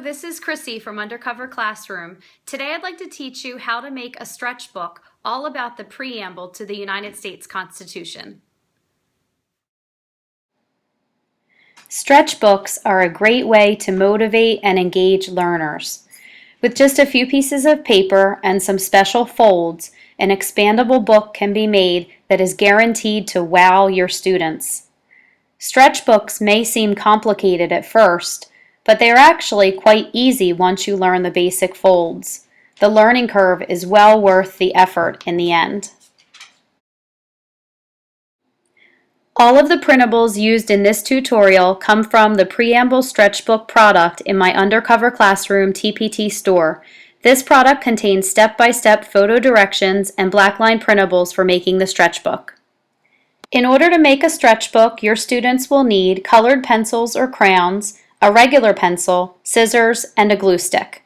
this is Chrissy from Undercover Classroom. Today I'd like to teach you how to make a stretch book all about the preamble to the United States Constitution. Stretch books are a great way to motivate and engage learners. With just a few pieces of paper and some special folds, an expandable book can be made that is guaranteed to wow your students. Stretch books may seem complicated at first, but they are actually quite easy once you learn the basic folds. The learning curve is well worth the effort in the end. All of the printables used in this tutorial come from the Preamble Stretchbook product in my Undercover Classroom TPT store. This product contains step-by-step photo directions and blackline printables for making the stretchbook. In order to make a stretchbook, your students will need colored pencils or crayons, a regular pencil, scissors, and a glue stick.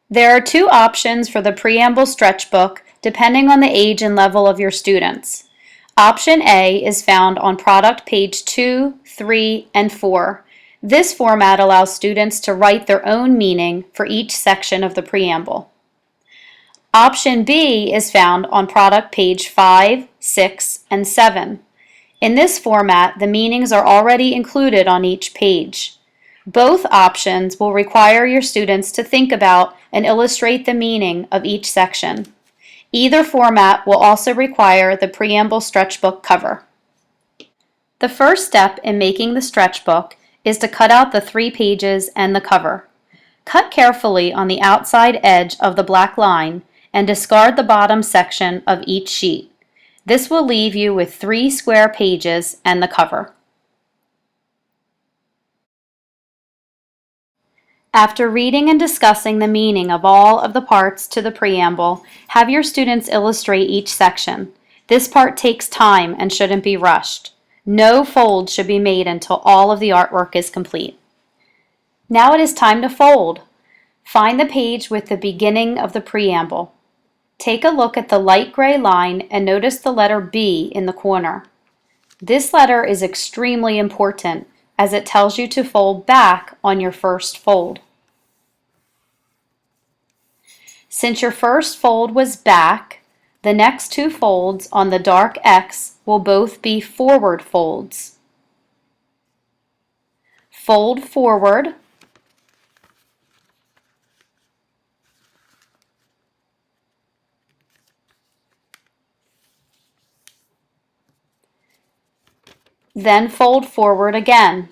There are two options for the Preamble Stretchbook depending on the age and level of your students. Option A is found on product page 2, 3, and 4. This format allows students to write their own meaning for each section of the preamble. Option B is found on product page 5, 6, and 7. In this format, the meanings are already included on each page. Both options will require your students to think about and illustrate the meaning of each section. Either format will also require the Preamble Stretchbook cover. The first step in making the stretchbook is to cut out the 3 pages and the cover. Cut carefully on the outside edge of the black line and discard the bottom section of each sheet. This will leave you with 3 square pages and the cover. After reading and discussing the meaning of all of the parts to the preamble, have your students illustrate each section. This part takes time and shouldn't be rushed. No fold should be made until all of the artwork is complete. Now it is time to fold. Find the page with the beginning of the preamble. Take a look at the light gray line and notice the letter B in the corner. This letter is extremely important as it tells you to fold back on your first fold. Since your first fold was back, the next 2 folds on the dark X will both be forward folds. Fold forward, then fold forward again.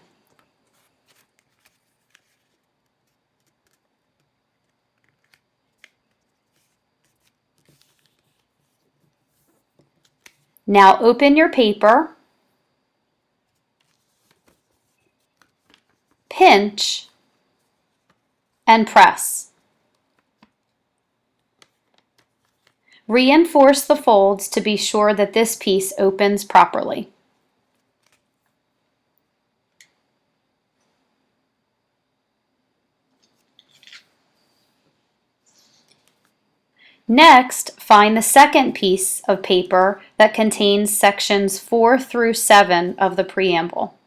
Now open your paper, pinch, and press. Reinforce the folds to be sure that this piece opens properly. Next, find the second piece of paper that contains sections 4 through 7 of the preamble.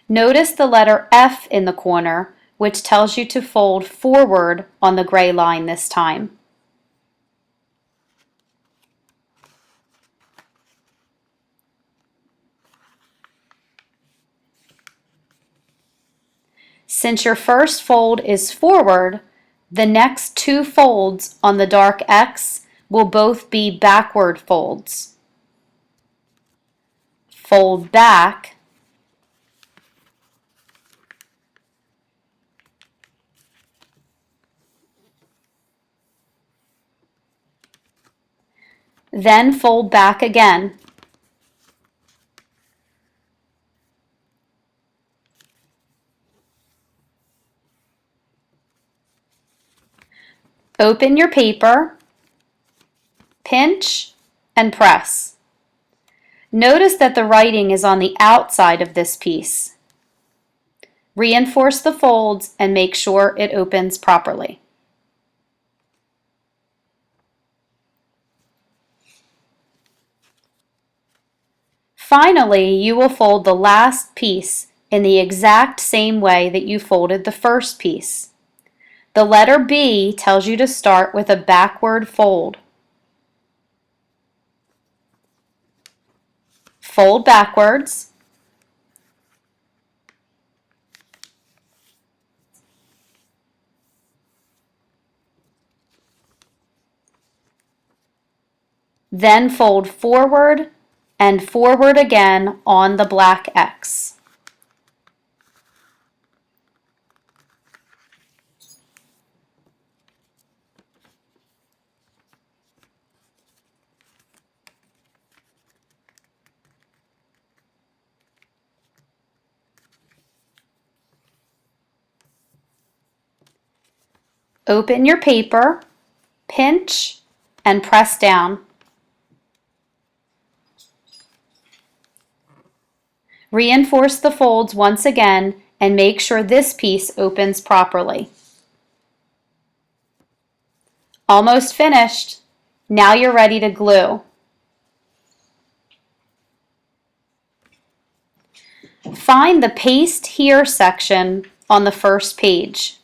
Notice the letter F in the corner, which tells you to fold forward on the gray line this time. Since your first fold is forward, the next 2 folds on the dark X will both be backward folds. Fold back, then fold back again. Open your paper, pinch, and press. Notice that the writing is on the outside of this piece. Reinforce the folds and make sure it opens properly. Finally, you will fold the last piece in the exact same way that you folded the first piece. The letter B tells you to start with a backward fold. Fold backwards. Then fold forward and forward again on the black X. Open your paper, pinch, and press down. Reinforce the folds once again and make sure this piece opens properly. Almost finished. Now you're ready to glue. Find the Paste Here section on the first page.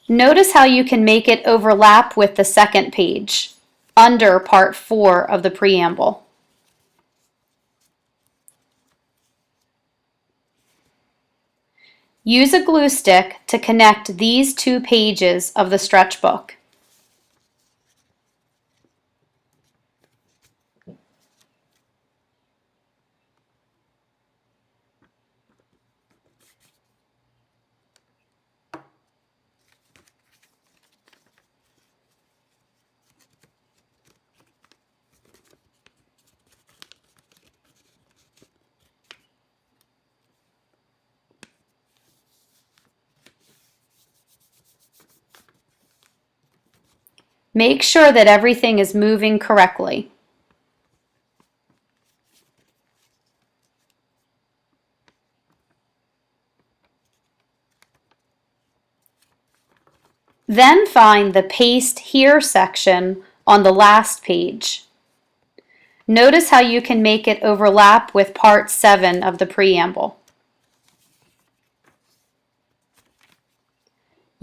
Notice how you can make it overlap with the second page, under Part 4 of the preamble. Use a glue stick to connect these two pages of the stretch book. Make sure that everything is moving correctly. Then find the Paste Here section on the last page. Notice how you can make it overlap with Part 7 of the preamble.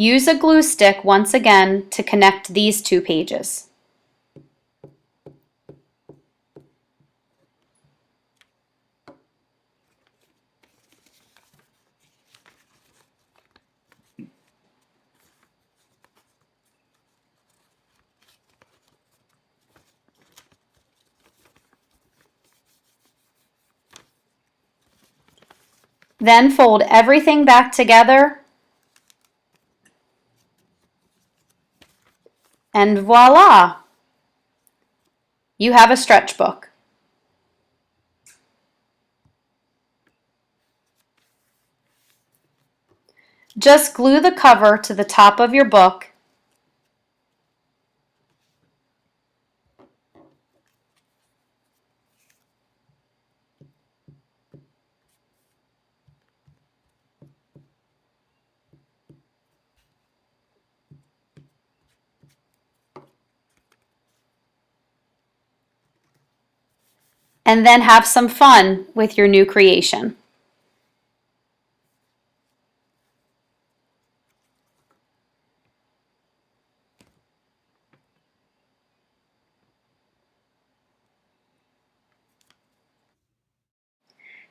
Use a glue stick once again to connect these two pages. Then fold everything back together and voila! You have a stretch book. Just glue the cover to the top of your book and then have some fun with your new creation.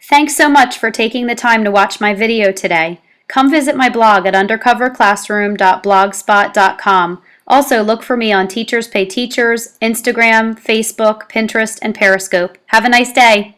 Thanks so much for taking the time to watch my video today. Come visit my blog at undercoverclassroom.blogspot.com. Also, look for me on Teachers Pay Teachers, Instagram, Facebook, Pinterest, and Periscope. Have a nice day.